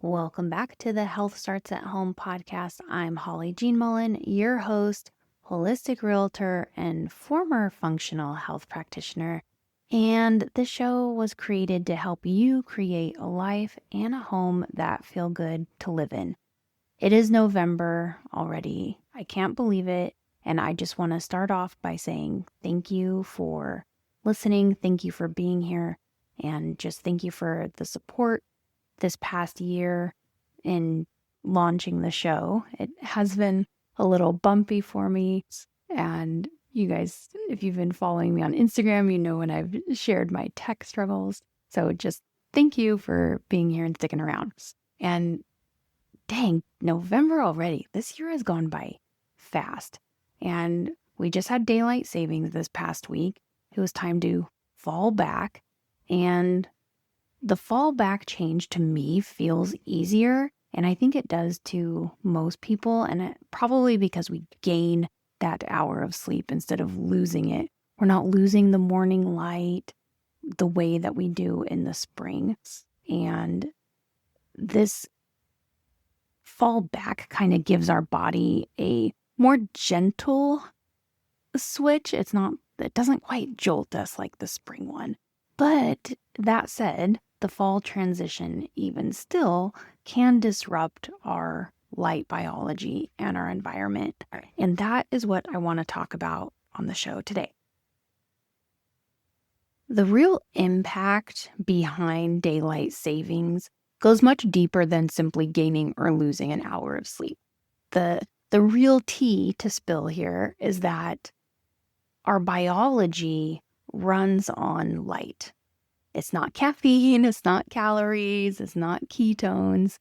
Welcome back to the Health Starts at Home podcast. I'm Holly Jean Mullen, your host, holistic realtor, and former functional health practitioner. And this show was created to help you create a life and a home that feel good to live in. It is November already. I can't believe it. And I just want to start off by saying thank you for listening. Thank you for being here. And just thank you for the support this past year in launching the show. It has been a little bumpy for me. And you guys, if you've been following me on Instagram, you know when I've shared my tech struggles. So just thank you for being here and sticking around. And dang, November already. This year has gone by fast. And we just had daylight savings this past week. It was time to fall back. And the fall back change to me feels easier. And I think it does to most people. And probably because we gain that hour of sleep instead of losing it. We're not losing the morning light the way that we do in the spring. And this fall back kind of gives our body a more gentle switch. It doesn't quite jolt us like the spring one. But that said, the fall transition even still can disrupt our light biology and our environment. And that is what I want to talk about on the show today. The real impact behind daylight savings goes much deeper than simply gaining or losing an hour of sleep. The real tea to spill here is that our biology runs on light. It's not caffeine, it's not calories, it's not ketones.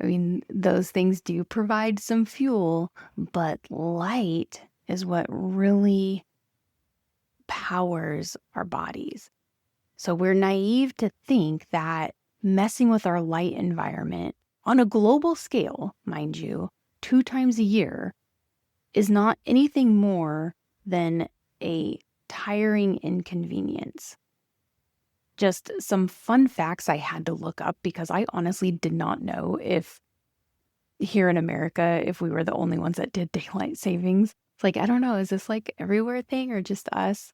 I mean, those things do provide some fuel, but light is what really powers our bodies. So we're naive to think that messing with our light environment on a global scale, mind you, 2 times a year is not anything more than a tiring inconvenience. Just some fun facts I had to look up because I honestly did not know if here in America, if we were the only ones that did daylight savings. It's like, I don't know, is this like everywhere thing or just us?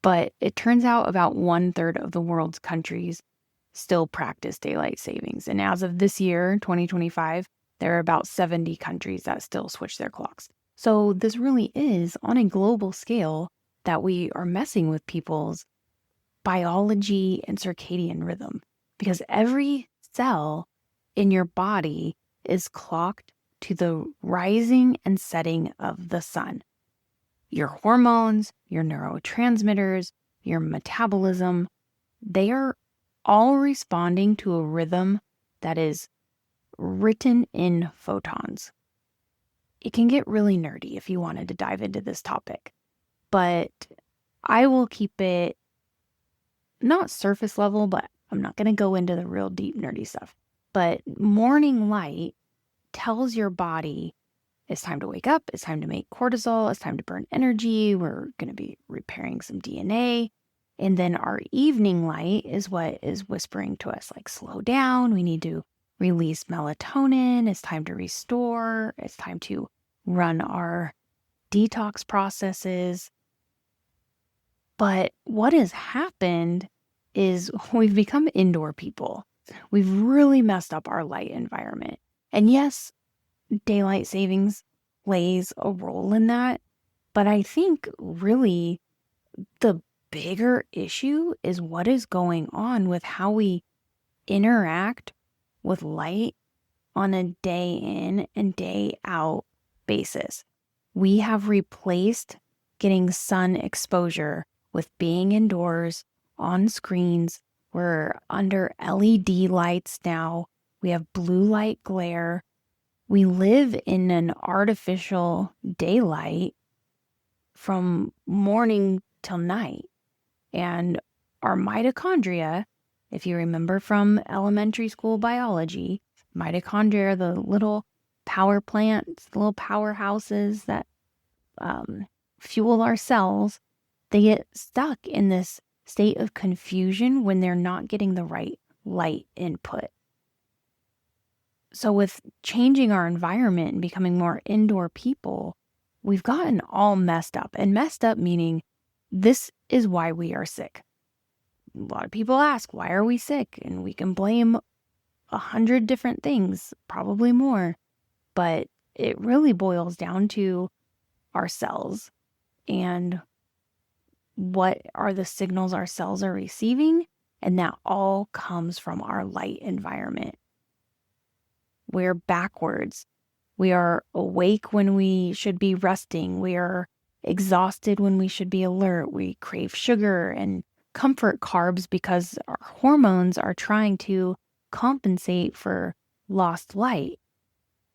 But it turns out about 1/3 of the world's countries still practice daylight savings. And as of this year, 2025, there are about 70 countries that still switch their clocks. So this really is on a global scale that we are messing with people's biology and circadian rhythm, because every cell in your body is clocked to the rising and setting of the sun. Your hormones, your neurotransmitters, your metabolism, they are all responding to a rhythm that is written in photons. It can get really nerdy if you wanted to dive into this topic, but I will keep it not surface level, but I'm not going to go into the real deep nerdy stuff. But morning light tells your body it's time to wake up, it's time to make cortisol, it's time to burn energy, we're going to be repairing some DNA. And then our evening light is what is whispering to us, like, slow down, we need to release melatonin, it's time to restore, it's time to run our detox processes. But what has happened is we've become indoor people. We've really messed up our light environment. And yes, daylight savings plays a role in that. But I think really the bigger issue is what is going on with how we interact with light on a day in and day out basis. We have replaced getting sun exposure with being indoors on screens. We're under LED lights now. We have blue light glare. We live in an artificial daylight from morning till night. And our mitochondria, if you remember from elementary school biology, mitochondria are the little power plants, the little powerhouses that fuel our cells. They get stuck in this state of confusion when they're not getting the right light input. So with changing our environment and becoming more indoor people, we've gotten all messed up. And messed up meaning this is why we are sick. A lot of people ask, why are we sick? And we can blame 100 different things, probably more. But it really boils down to our cells and what are the signals our cells are receiving. And that all comes from our light environment. We're backwards. We are awake when we should be resting. We are exhausted when we should be alert. We crave sugar and comfort carbs because our hormones are trying to compensate for lost light.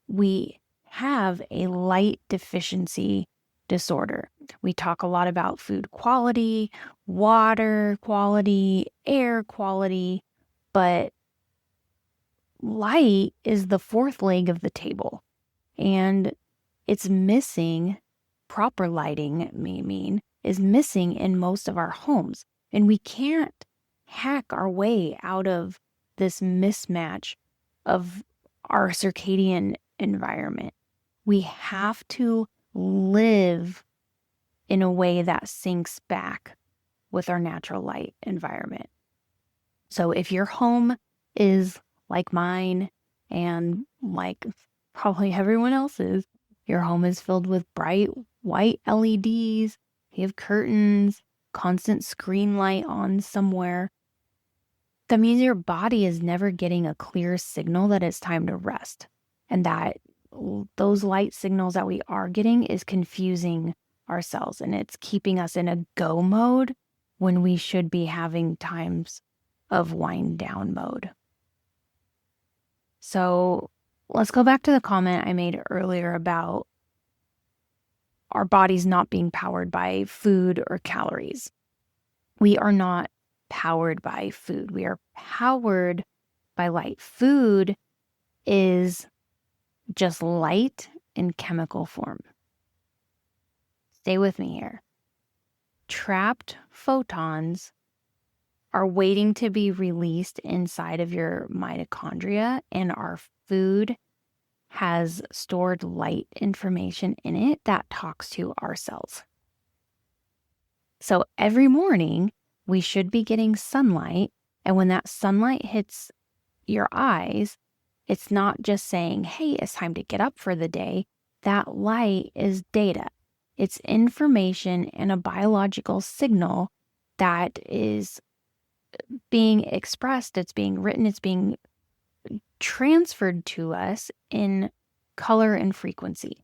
We have a light deficiency disorder. We talk a lot about food quality, water quality, air quality, but light is the fourth leg of the table, and it's missing. Proper lighting, is missing in most of our homes, and we can't hack our way out of this mismatch of our circadian environment. We have to live in a way that syncs back with our natural light environment. So if your home is like mine and like probably everyone else's, your home is filled with bright white LEDs, you have curtains, constant screen light on somewhere, that means your body is never getting a clear signal that it's time to rest. And that those light signals that we are getting is confusing ourselves, and it's keeping us in a go mode when we should be having times of wind down mode. So let's go back to the comment I made earlier about our bodies not being powered by food or calories. We are not powered by food. We are powered by light. Food is just light in chemical form. Stay with me here. Trapped photons are waiting to be released inside of your mitochondria, and our food has stored light information in it that talks to our cells. So every morning, we should be getting sunlight, and when that sunlight hits your eyes, it's not just saying, hey, it's time to get up for the day. That light is data. It's information and a biological signal that is being expressed, it's being written, it's being transferred to us in color and frequency.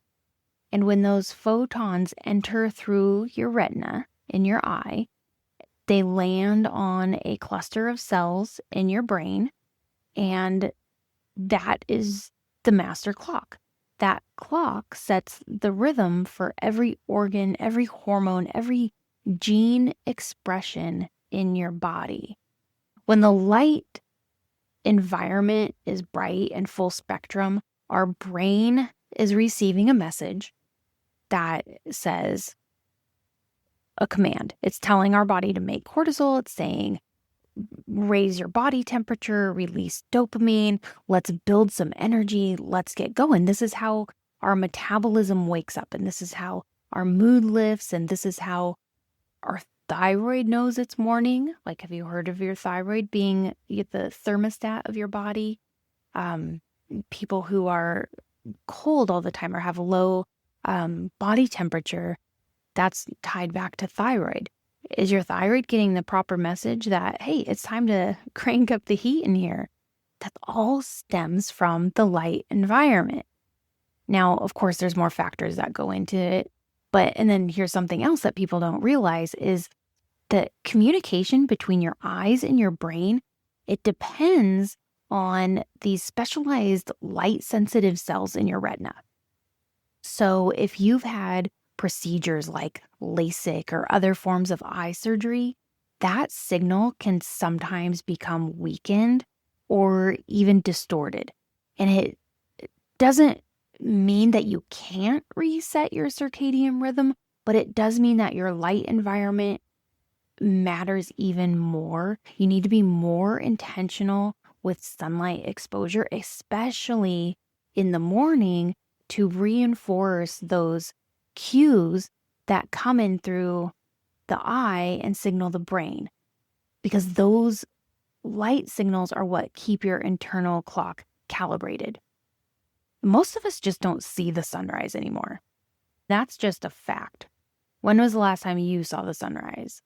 And when those photons enter through your retina in your eye, they land on a cluster of cells in your brain, and that is the master clock. That clock sets the rhythm for every organ, every hormone, every gene expression in your body. When the light environment is bright and full spectrum, our brain is receiving a message that says a command. It's telling our body to make cortisol. It's saying, raise your body temperature, release dopamine, let's build some energy, let's get going. This is how our metabolism wakes up, and this is how our mood lifts, and this is how our thyroid knows it's morning. Like, have you heard of your thyroid being the thermostat of your body? People who are cold all the time or have low body temperature, that's tied back to thyroid. Is your thyroid getting the proper message that, hey, it's time to crank up the heat in here? That all stems from the light environment. Now, of course, there's more factors that go into it. And then here's something else that people don't realize is that communication between your eyes and your brain, it depends on these specialized light sensitive cells in your retina. So if you've had procedures like LASIK or other forms of eye surgery, that signal can sometimes become weakened or even distorted. And it doesn't mean that you can't reset your circadian rhythm, but it does mean that your light environment matters even more. You need to be more intentional with sunlight exposure, especially in the morning, to reinforce those cues that come in through the eye and signal the brain, because those light signals are what keep your internal clock calibrated. Most of us just don't see the sunrise anymore. That's just a fact. When was the last time you saw the sunrise?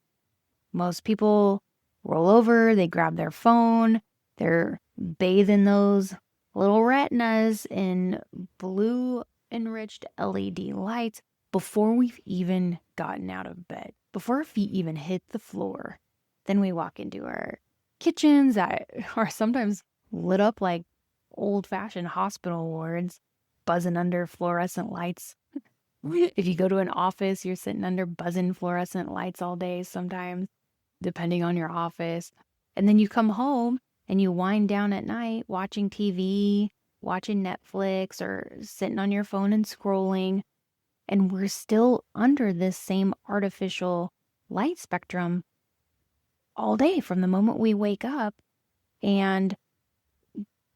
Most people roll over, they grab their phone, they're bathing those little retinas in blue enriched LED lights before we've even gotten out of bed, before our feet even hit the floor. Then we walk into our kitchens that are sometimes lit up like old-fashioned hospital wards, buzzing under fluorescent lights. If you go to an office, you're sitting under buzzing fluorescent lights all day sometimes, depending on your office. And then you come home and you wind down at night watching TV, watching Netflix, or sitting on your phone and scrolling. And we're still under this same artificial light spectrum all day from the moment we wake up. And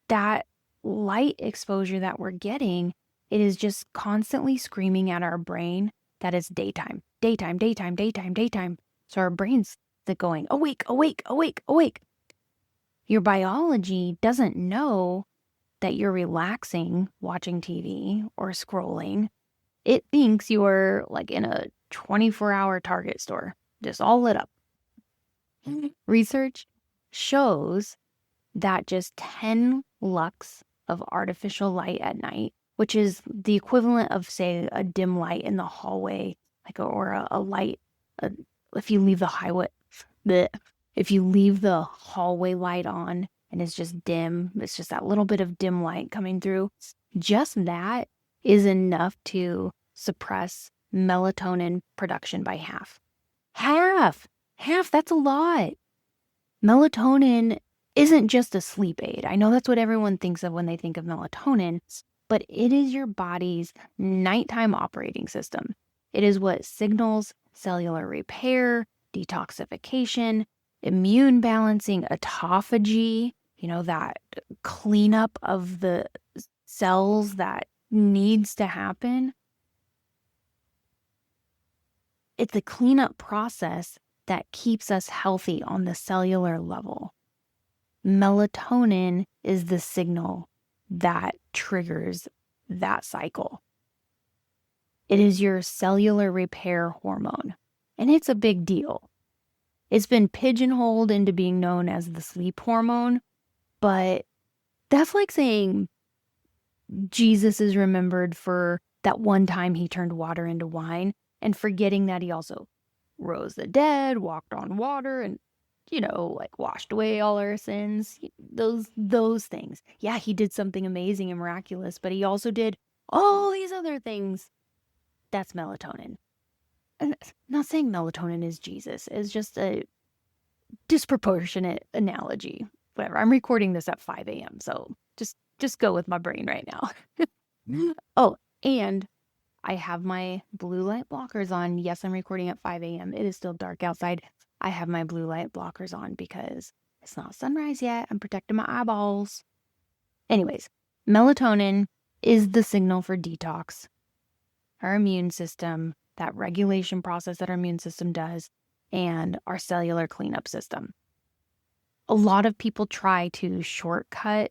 that light exposure that we're getting, it is just constantly screaming at our brain that it's daytime, daytime, daytime, daytime, daytime. So our brain's going, awake, awake, awake, awake. Your biology doesn't know that you're relaxing, watching TV or scrolling. It thinks you're like in a 24-hour Target store, just all lit up. Research shows that just 10 lux of artificial light at night, which is the equivalent of, say, a dim light in the hallway, like or a light, if you leave the highway, if you leave the hallway light on and it's just dim, it's just that little bit of dim light coming through, just that is enough to suppress melatonin production by half. Half, that's a lot. Melatonin isn't just a sleep aid. I know that's what everyone thinks of when they think of melatonin, but it is your body's nighttime operating system. It is what signals cellular repair, detoxification, immune balancing, autophagy, that cleanup of the cells that needs to happen. It's the cleanup process that keeps us healthy on the cellular level. Melatonin is the signal that triggers that cycle. It is your cellular repair hormone, and it's a big deal. It's been pigeonholed into being known as the sleep hormone, but that's like saying Jesus is remembered for that one time he turned water into wine and forgetting that he also rose the dead, walked on water, and washed away all our sins, those things. Yeah, he did something amazing and miraculous, but he also did all these other things. That's melatonin. And I'm not saying melatonin is Jesus. It's just a disproportionate analogy. Whatever. I'm recording this at 5 a.m., so just go with my brain right now. Oh, and I have my blue light blockers on. Yes, I'm recording at 5 a.m. It is still dark outside. I have my blue light blockers on because it's not sunrise yet. I'm protecting my eyeballs. Anyways, melatonin is the signal for detox. Our immune system, that regulation process that our immune system does, and our cellular cleanup system. A lot of people try to shortcut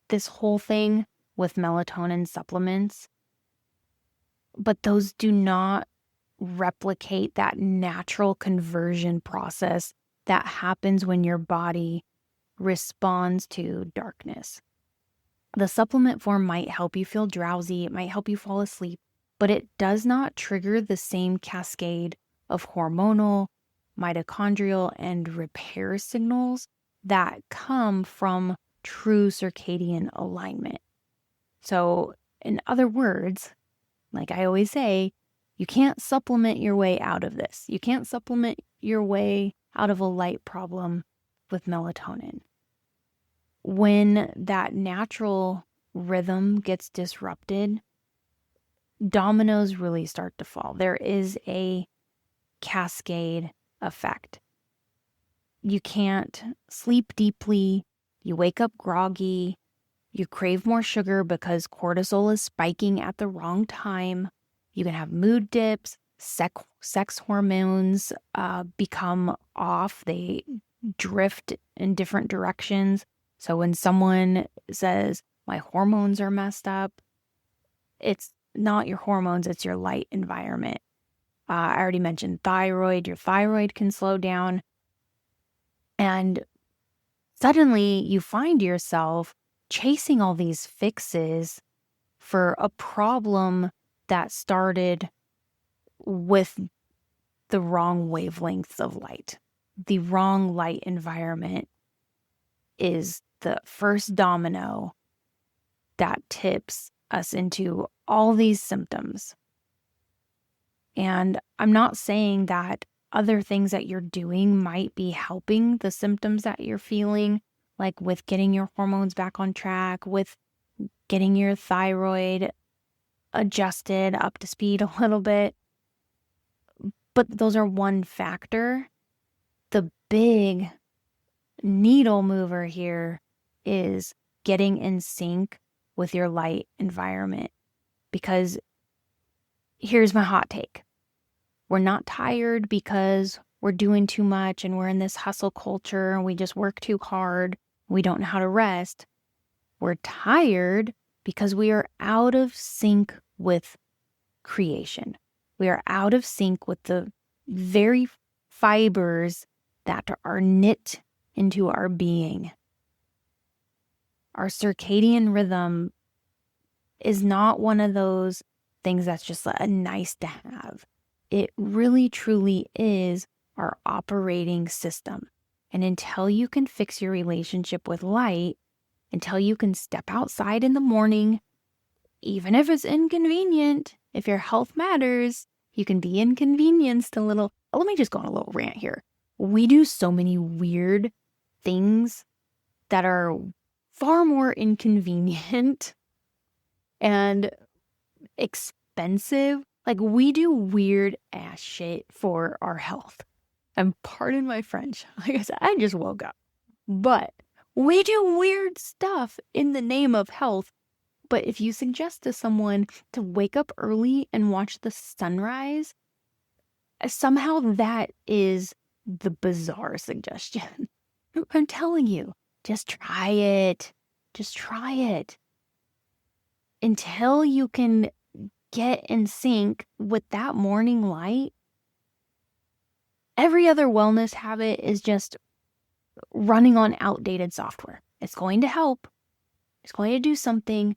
this whole thing with melatonin supplements, but those do not replicate that natural conversion process that happens when your body responds to darkness. The supplement form might help you feel drowsy, it might help you fall asleep, but it does not trigger the same cascade of hormonal, mitochondrial, and repair signals that come from true circadian alignment. So, in other words, like I always say, you can't supplement your way out of this. You can't supplement your way out of a light problem with melatonin. When that natural rhythm gets disrupted, dominoes really start to fall. There is a cascade effect. You can't sleep deeply. You wake up groggy. You crave more sugar because cortisol is spiking at the wrong time. You can have mood dips. Sex hormones become off. They drift in different directions. So when someone says, my hormones are messed up, it's not your hormones, it's your light environment. I already mentioned thyroid. Your thyroid can slow down. And suddenly you find yourself chasing all these fixes for a problem that started with the wrong wavelengths of light. The wrong light environment is the first domino that tips us into all these symptoms. And I'm not saying that other things that you're doing might be helping the symptoms that you're feeling, like with getting your hormones back on track, with getting your thyroid adjusted up to speed a little bit. But those are one factor. The big needle mover here is getting in sync with your light environment. Because here's my hot take. We're not tired because we're doing too much and we're in this hustle culture and we just work too hard. We don't know how to rest. We're tired because we are out of sync with creation. We are out of sync with the very fibers that are knit into our being. Our circadian rhythm is not one of those things that's just a nice to have. It really, truly is our operating system. And until you can fix your relationship with light, until you can step outside in the morning, even if it's inconvenient, if your health matters, you can be inconvenienced a little. Let me just go on a little rant here. We do so many weird things that are far more inconvenient and expensive. Like, we do weird ass shit for our health. And pardon my French. Like I said, I just woke up. But we do weird stuff in the name of health. But if you suggest to someone to wake up early and watch the sunrise, somehow that is the bizarre suggestion. I'm telling you, just try it. Just try it. Until you can get in sync with that morning light, every other wellness habit is just running on outdated software. It's going to help. It's going to do something,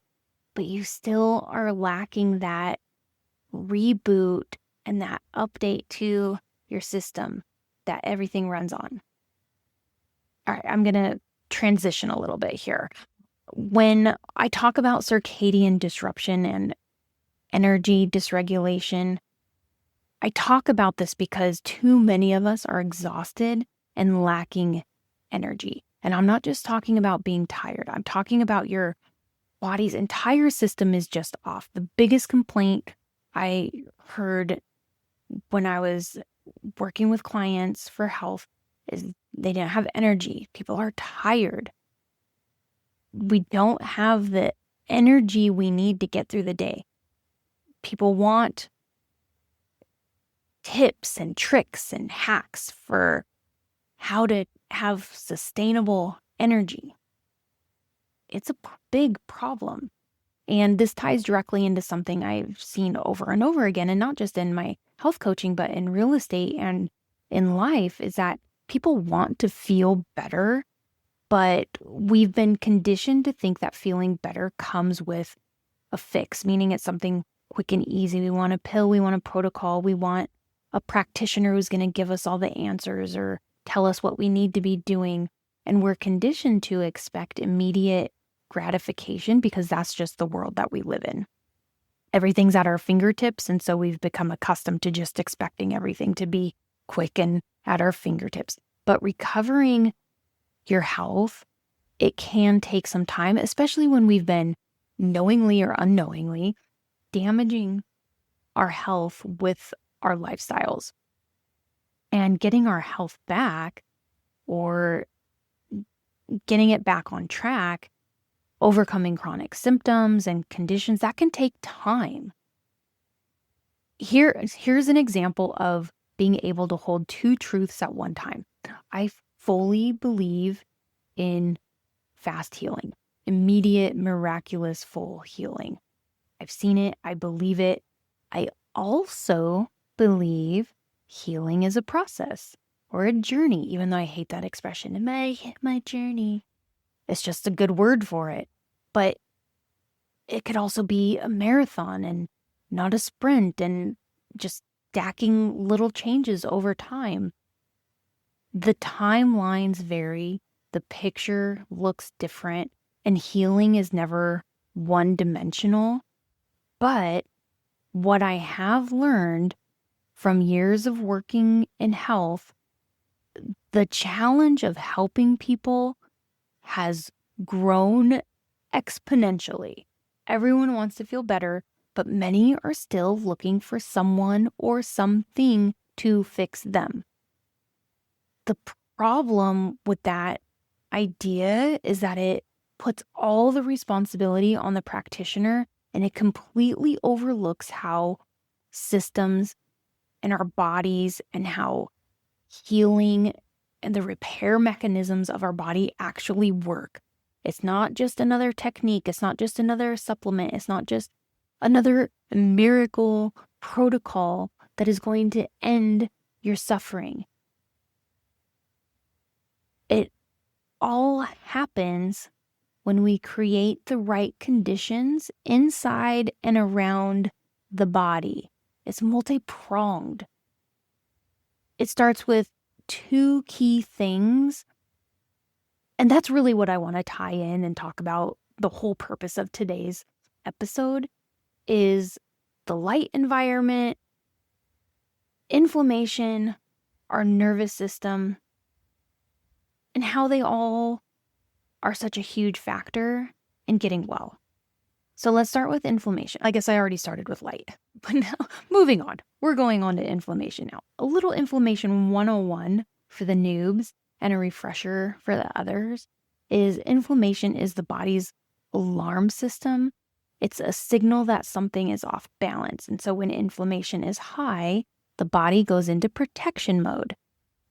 but you still are lacking that reboot and that update to your system that everything runs on. All right, I'm going to transition a little bit here. When I talk about circadian disruption and energy dysregulation, I talk about this because too many of us are exhausted and lacking energy. And I'm not just talking about being tired. I'm talking about your body's entire system is just off. The biggest complaint I heard when I was working with clients for health is they didn't have energy. People are tired. We don't have the energy we need to get through the day. People want tips and tricks and hacks for how to have sustainable energy. It's a big problem. And this ties directly into something I've seen over and over again, and not just in my health coaching, but in real estate and in life, is that people want to feel better, but we've been conditioned to think that feeling better comes with a fix, meaning it's something quick and easy. We want a pill, we want a protocol, we want a practitioner who's going to give us all the answers or tell us what we need to be doing. And we're conditioned to expect immediate gratification because that's just the world that we live in. Everything's at our fingertips, and so we've become accustomed to just expecting everything to be quick and at our fingertips. But recovering your health, it can take some time, especially when we've been knowingly or unknowingly damaging our health with our lifestyles. And getting our health back or getting it back on track, overcoming chronic symptoms and conditions, that can take time. Here's an example of being able to hold two truths at one time. I fully believe in fast healing, immediate, miraculous, full healing. I've seen it. I believe it. I also believe healing is a process or a journey, even though I hate that expression. My journey. It's just a good word for it. But it could also be a marathon and not a sprint, and just stacking little changes over time. The timelines vary. The picture looks different, and healing is never one-dimensional. But what I have learned from years of working in health, the challenge of helping people has grown exponentially. Everyone wants to feel better, but many are still looking for someone or something to fix them. The problem with that idea is that it puts all the responsibility on the practitioner, and it completely overlooks how systems and our bodies and how healing and the repair mechanisms of our body actually work. It's not just another technique. It's not just another supplement. It's not just another miracle protocol that is going to end your suffering. It all happens when we create the right conditions inside and around the body. It's multi-pronged. It starts with two key things. And that's really what I want to tie in and talk about. The whole purpose of today's episode is the light environment, inflammation, our nervous system, and how they all are such a huge factor in getting well. So let's start with inflammation. I guess I already started with light, but now moving on. We're going on to inflammation now. A little inflammation 101 for the noobs and a refresher for the others is inflammation is the body's alarm system. It's a signal that something is off balance. And so when inflammation is high, the body goes into protection mode.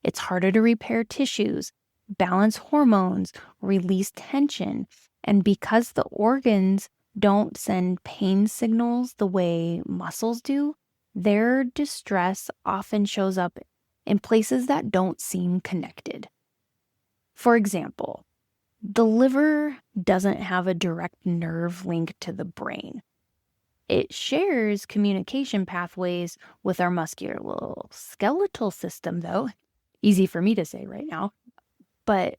It's harder to repair tissues, balance hormones, release tension. And because the organs don't send pain signals the way muscles do, their distress often shows up in places that don't seem connected. For example, the liver doesn't have a direct nerve link to the brain. It shares communication pathways with our musculoskeletal system, though. Easy for me to say right now. But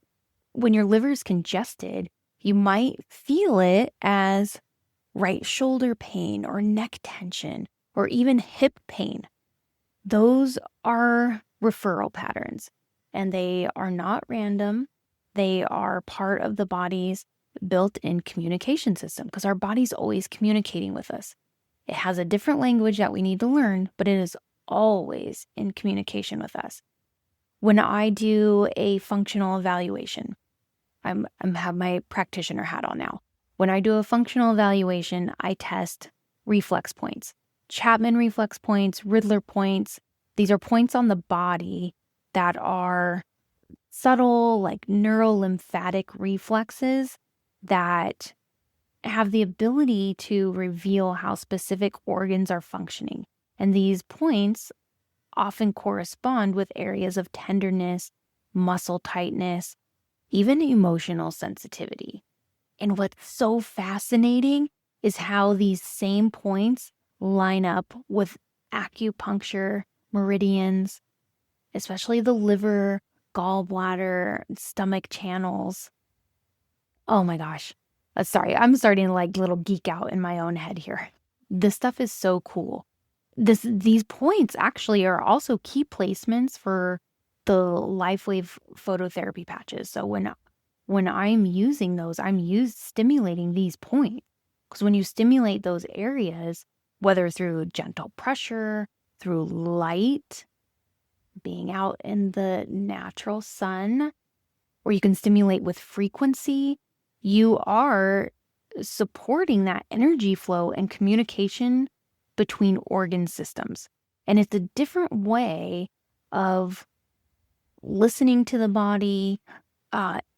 when your liver's congested, you might feel it as right shoulder pain or neck tension or even hip pain. Those are referral patterns, and they are not random. They are part of the body's built-in communication system because our body's always communicating with us. It has a different language that we need to learn, but it is always in communication with us. When I do a functional evaluation, I have my practitioner hat on now. When I do a functional evaluation, I test reflex points, Chapman reflex points, Riddler points. These are points on the body that are subtle, like neurolymphatic reflexes that have the ability to reveal how specific organs are functioning. And these points often correspond with areas of tenderness, muscle tightness, even emotional sensitivity. And what's so fascinating is how these same points line up with acupuncture meridians, especially the liver, gallbladder, stomach channels. Oh my gosh. Sorry, I'm starting to like little geek out in my own head here. This stuff is so cool. These points actually are also key placements for the LifeWave phototherapy patches. So when I'm using those, I'm stimulating these points. Because when you stimulate those areas, whether through gentle pressure, through light, being out in the natural sun, or you can stimulate with frequency, you are supporting that energy flow and communication between organ systems. And it's a different way of listening to the body,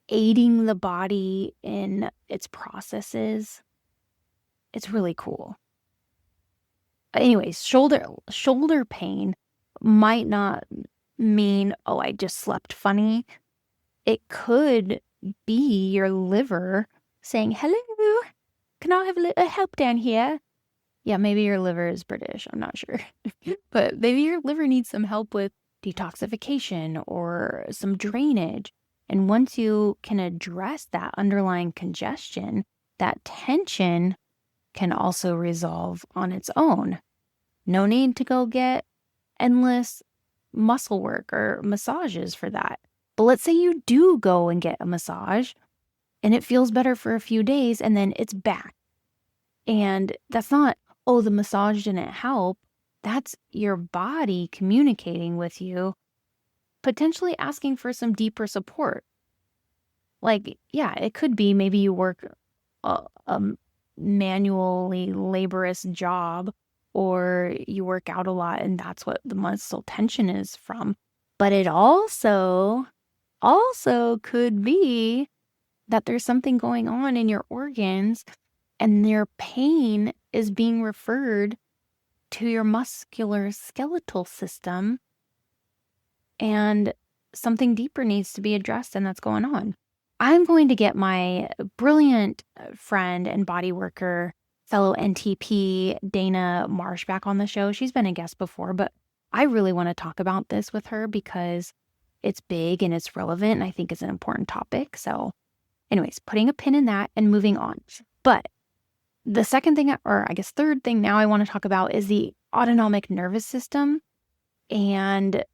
aiding the body in its processes. It's really cool. Anyways, shoulder pain might not mean, oh, I just slept funny. It could be your liver saying, hello, can I have a help down here? Yeah, maybe your liver is British. I'm not sure. But maybe your liver needs some help with detoxification or some drainage. And once you can address that underlying congestion, that tension can also resolve on its own. No need to go get endless muscle work or massages for that. But let's say you do go and get a massage and it feels better for a few days and then it's back. And that's not, oh, the massage didn't help. That's your body communicating with you, potentially asking for some deeper support. Like, yeah, it could be maybe you work a manually laborious job, or you work out a lot and that's what the muscle tension is from. But it also could be that there's something going on in your organs and their pain is being referred to your musculoskeletal system, and something deeper needs to be addressed, and that's going on. I'm going to get my brilliant friend and body worker, fellow NTP, Dana Marsh, back on the show. She's been a guest before, but I really want to talk about this with her because it's big and it's relevant, and I think it's an important topic. So anyways, putting a pin in that and moving on. But the second thing, or I guess third thing now I want to talk about is the autonomic nervous system and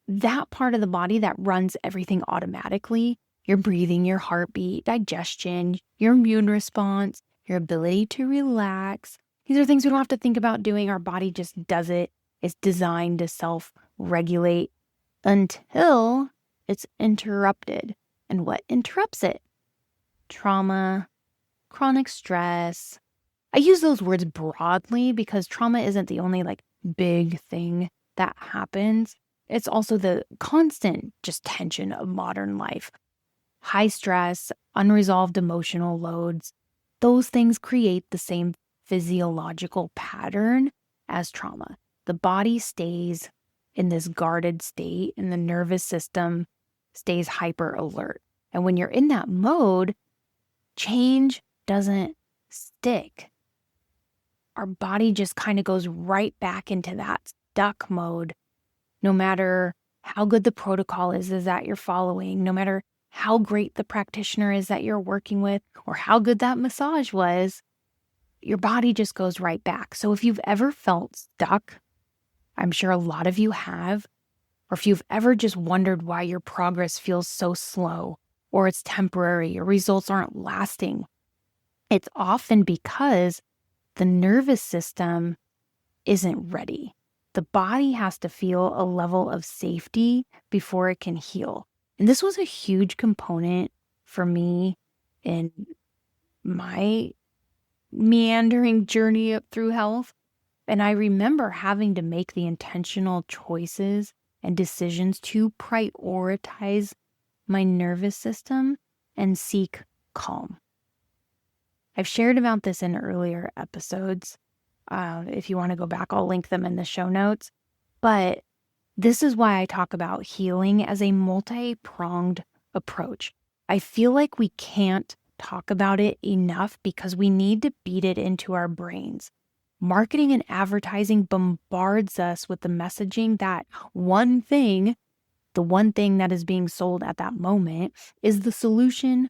that part of the body that runs everything automatically. Your breathing, your heartbeat, digestion, your immune response, your ability to relax. These are things we don't have to think about doing. Our body just does it. It's designed to self-regulate until it's interrupted. And what interrupts it? Trauma, chronic stress. I use those words broadly because trauma isn't the only big thing that happens. It's also the constant just tension of modern life. High stress, unresolved emotional loads, those things create the same physiological pattern as trauma. The body stays in this guarded state and the nervous system stays hyper alert. And when you're in that mode, change doesn't stick. Our body just kind of goes right back into that stuck mode, no matter how good the protocol is that you're following, no matter how great the practitioner is that you're working with, or how good that massage was, your body just goes right back. So if you've ever felt stuck, I'm sure a lot of you have, or if you've ever just wondered why your progress feels so slow, or it's temporary, your results aren't lasting, it's often because the nervous system isn't ready. The body has to feel a level of safety before it can heal. And this was a huge component for me in my meandering journey up through health. And I remember having to make the intentional choices and decisions to prioritize my nervous system and seek calm. I've shared about this in earlier episodes. If you want to go back, I'll link them in the show notes. But this is why I talk about healing as a multi-pronged approach. I feel like we can't talk about it enough because we need to beat it into our brains. Marketing and advertising bombards us with the messaging that the one thing that is being sold at that moment is the solution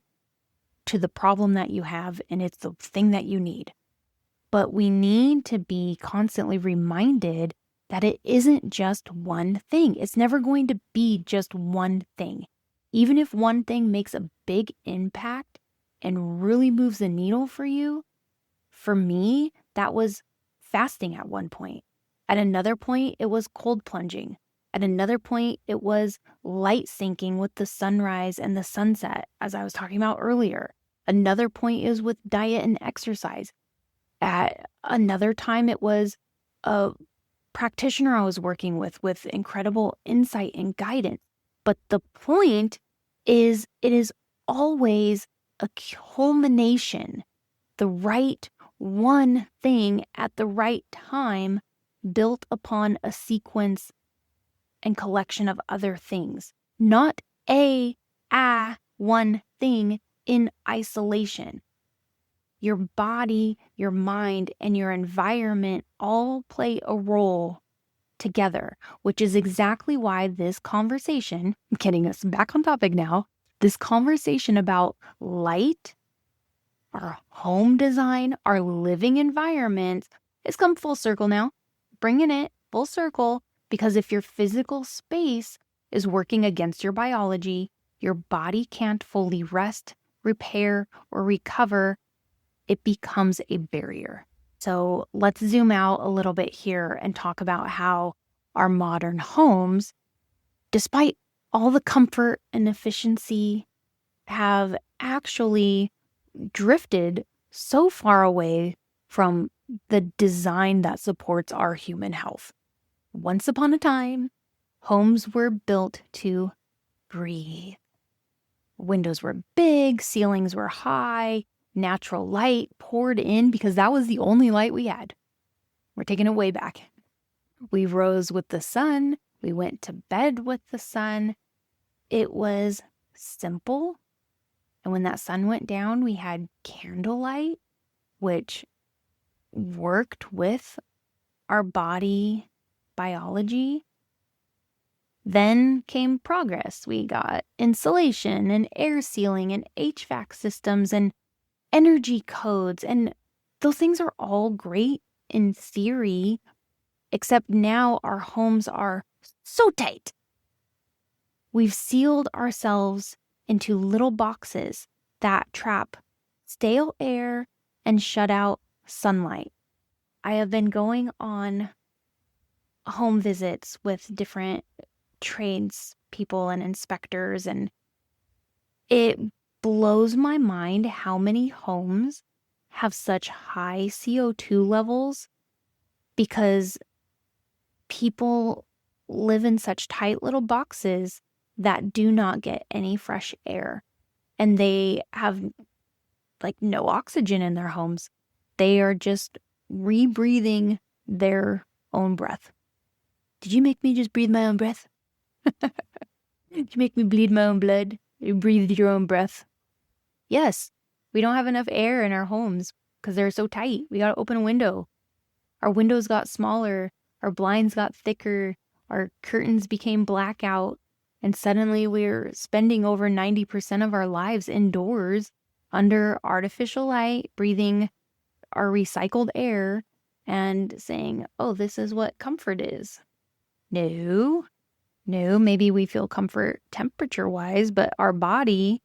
to the problem that you have, and it's the thing that you need. But we need to be constantly reminded that it isn't just one thing. It's never going to be just one thing. Even if one thing makes a big impact and really moves the needle for you, for me, that was fasting at one point. At another point, it was cold plunging. At another point, it was light syncing with the sunrise and the sunset, as I was talking about earlier. Another point is with diet and exercise. At another time, it was a practitioner I was working with incredible insight and guidance. But the point is, it is always a culmination, the right one thing at the right time, built upon a sequence and collection of other things, not one thing in isolation. Your body, your mind, and your environment all play a role together, which is exactly why this conversation, getting us back on topic now, this conversation about light, our home design, our living environments, has come full circle now, bringing it full circle, because if your physical space is working against your biology, your body can't fully rest, repair, or recover. It becomes a barrier. So let's zoom out a little bit here and talk about how our modern homes, despite all the comfort and efficiency, have actually drifted so far away from the design that supports our human health. Once upon a time, homes were built to breathe. Windows were big, ceilings were high, natural light poured in because that was the only light we had. We're taking it way back. We rose with the sun. We went to bed with the sun. It was simple. And when that sun went down, we had candlelight, which worked with our body biology. Then came progress. We got insulation and air sealing and HVAC systems and energy codes. And those things are all great in theory, except now our homes are so tight. We've sealed ourselves into little boxes that trap stale air and shut out sunlight. I have been going on home visits with different trades people and inspectors, and it blows my mind how many homes have such high CO2 levels because people live in such tight little boxes that do not get any fresh air, and they have like no oxygen in their homes. They are just rebreathing their own breath. Did you make me just breathe my own breath? Did you make me bleed my own blood? You breathed your own breath? Yes, we don't have enough air in our homes because they're so tight. We got to open a window. Our windows got smaller. Our blinds got thicker. Our curtains became blackout. And suddenly we're spending over 90% of our lives indoors under artificial light, breathing our recycled air and saying, oh, this is what comfort is. No, maybe we feel comfort temperature-wise, but our body,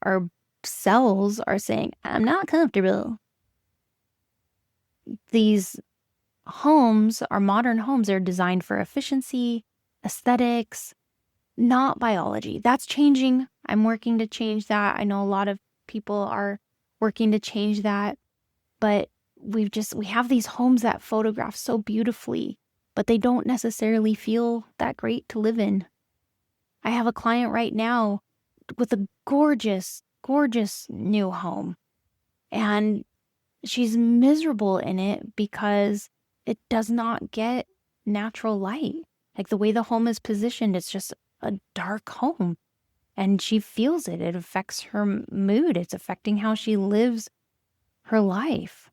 our cells are saying, I'm not comfortable. These homes, our modern homes, are designed for efficiency, aesthetics, not biology. That's changing. I'm working to change that. I know a lot of people are working to change that, but we have these homes that photograph so beautifully, but they don't necessarily feel that great to live in. I have a client right now with a gorgeous, gorgeous new home, and she's miserable in it because it does not get natural light. Like the way the home is positioned, it's just a dark home, and she feels it. It affects her mood. It's affecting how she lives her life.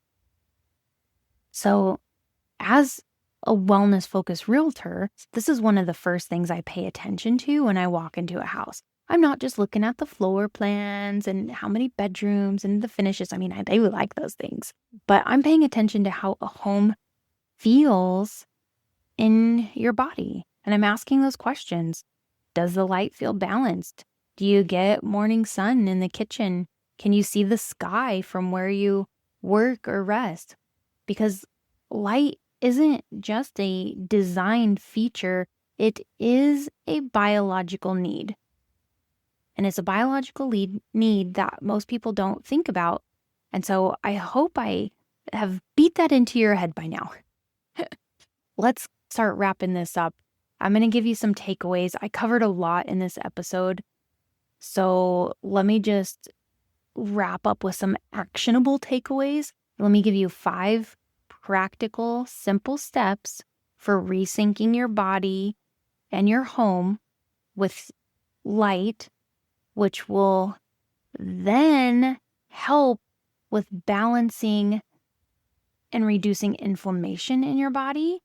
So as a wellness-focused realtor, this is one of the first things I pay attention to when I walk into a house. I'm not just looking at the floor plans and how many bedrooms and the finishes. I mean, I do like those things, but I'm paying attention to how a home feels in your body. And I'm asking those questions. Does the light feel balanced? Do you get morning sun in the kitchen? Can you see the sky from where you work or rest? Because light isn't just a design feature, It is a biological need. And it's a biological need that most people don't think about. And so I hope I have beat that into your head by now. Let's start wrapping this up. I'm going to give you some takeaways. I covered a lot in this episode. So let me just wrap up with some actionable takeaways. Let me give you 5 practical, simple steps for resyncing your body and your home with light, which will then help with balancing and reducing inflammation in your body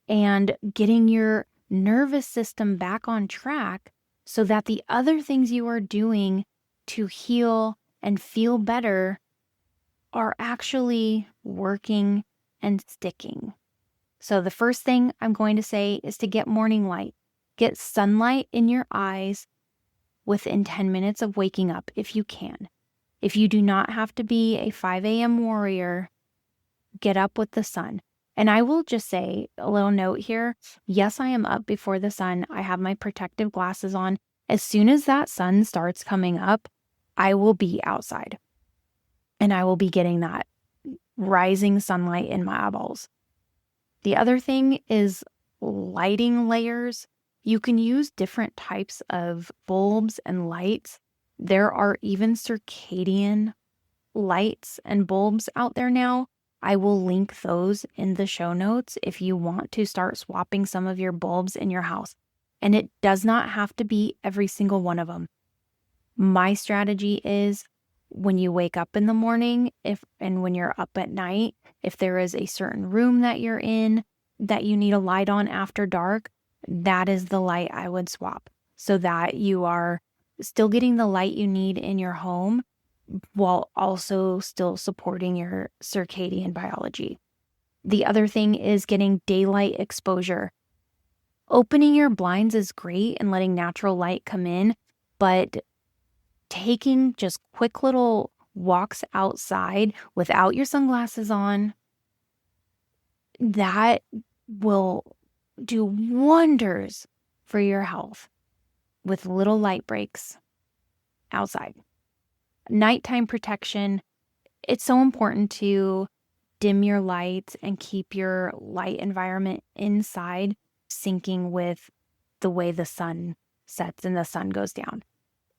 and getting your nervous system back on track so that the other things you are doing to heal and feel better are actually working and sticking. So the first thing I'm going to say is to get morning light. Get sunlight in your eyes within 10 minutes of waking up if you can. If you do not have to be a 5 a.m. warrior, get up with the sun. And I will just say a little note here. Yes, I am up before the sun. I have my protective glasses on. As soon as that sun starts coming up, I will be outside. And I will be getting that rising sunlight in my eyeballs. The other thing is lighting layers. You can use different types of bulbs and lights. There are even circadian lights and bulbs out there now. I will link those in the show notes if you want to start swapping some of your bulbs in your house. And it does not have to be every single one of them. My strategy is when you wake up in the morning, and when you're up at night, if there is a certain room that you're in that you need a light on after dark, that is the light I would swap so that you are still getting the light you need in your home while also still supporting your circadian biology. The other thing is getting daylight exposure. Opening your blinds is great and letting natural light come in, but taking just quick little walks outside without your sunglasses on, that will do wonders for your health with little light breaks outside. Nighttime protection, it's so important to dim your lights and keep your light environment inside syncing with the way the sun sets and the sun goes down.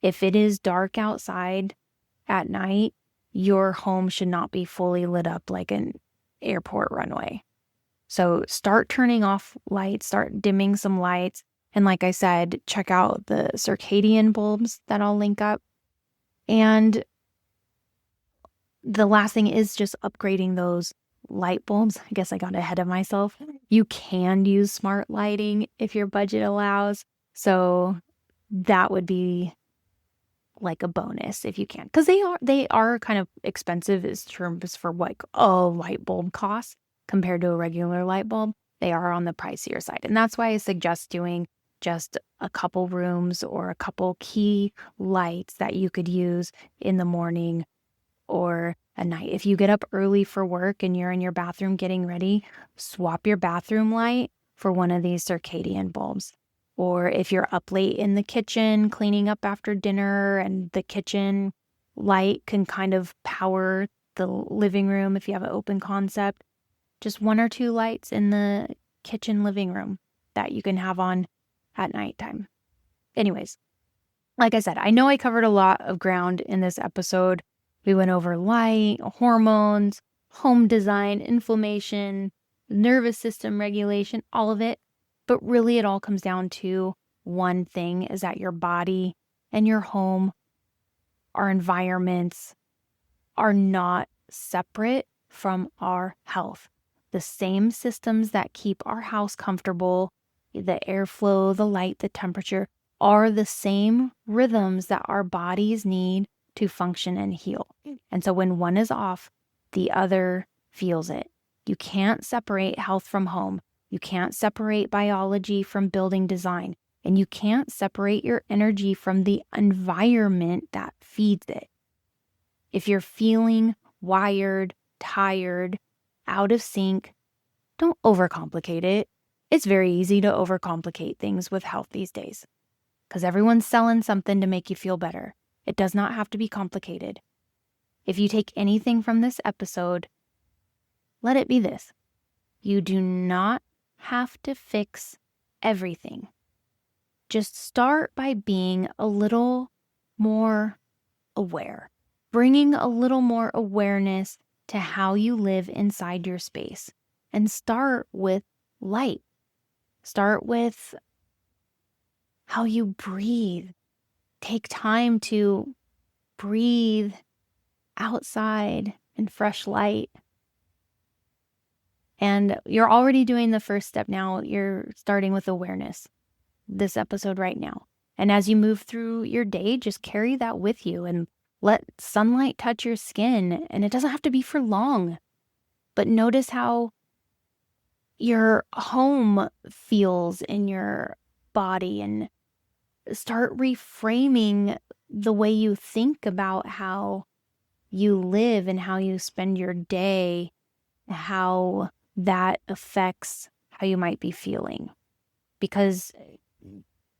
If it is dark outside at night, your home should not be fully lit up like an airport runway. So start turning off lights, start dimming some lights. And like I said, check out the circadian bulbs that I'll link up. And the last thing is just upgrading those light bulbs. I guess I got ahead of myself. You can use smart lighting if your budget allows. So that would be like a bonus if you can. Because they are kind of expensive in terms for what a light bulb costs compared to a regular light bulb. They are on the pricier side. And that's why I suggest doing just a couple rooms or a couple key lights that you could use in the morning or at night. If you get up early for work and you're in your bathroom getting ready, swap your bathroom light for one of these circadian bulbs. Or if you're up late in the kitchen cleaning up after dinner and the kitchen light can kind of power the living room if you have an open concept, just 1 or 2 lights in the kitchen living room that you can have on at nighttime. Anyways, like I said, I know I covered a lot of ground in this episode. We went over light, hormones, home design, inflammation, nervous system regulation, all of it. But really it all comes down to one thing, is that your body and your home, our environments, are not separate from our health. The same systems that keep our house comfortable, the airflow, the light, the temperature, are the same rhythms that our bodies need to function and heal. And so when one is off, the other feels it. You can't separate health from home. You can't separate biology from building design. And you can't separate your energy from the environment that feeds it. If you're feeling wired, tired, out of sync, don't overcomplicate it. It's very easy to overcomplicate things with health these days because everyone's selling something to make you feel better. It does not have to be complicated. If you take anything from this episode, let it be this. You do not have to fix everything. Just start by being a little more aware, bringing a little more awareness to how you live inside your space. And start with light. Start with how you breathe. Take time to breathe outside in fresh light. And you're already doing the first step now. You're starting with awareness, this episode right now. And as you move through your day, just carry that with you and let sunlight touch your skin. And it doesn't have to be for long, but notice how your home feels in your body and start reframing the way you think about how you live and how you spend your day, how that affects how you might be feeling. Because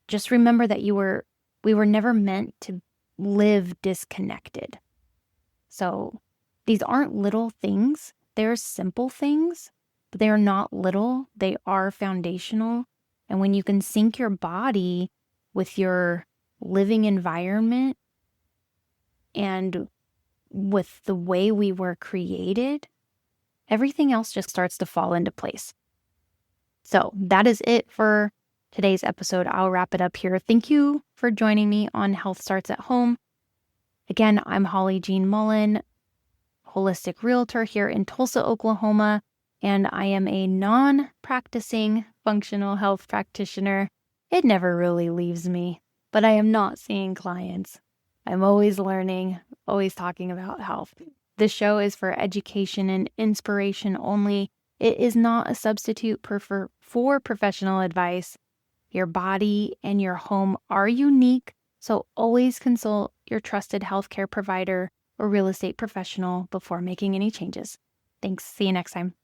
just remember that we were never meant to live disconnected. So these aren't little things. They're simple things, but they are not little. They are foundational. And when you can sync your body with your living environment and with the way we were created, everything else just starts to fall into place. So that is it for today's episode. I'll wrap it up here. Thank you for joining me on Health Starts at Home. Again, I'm Holly Jean Mullen, holistic realtor here in Tulsa, Oklahoma, and I am a non-practicing functional health practitioner. It never really leaves me, but I am not seeing clients. I'm always learning, always talking about health. This show is for education and inspiration only. It is not a substitute for professional advice. Your body and your home are unique, so always consult your trusted healthcare provider or real estate professional before making any changes. Thanks. See you next time.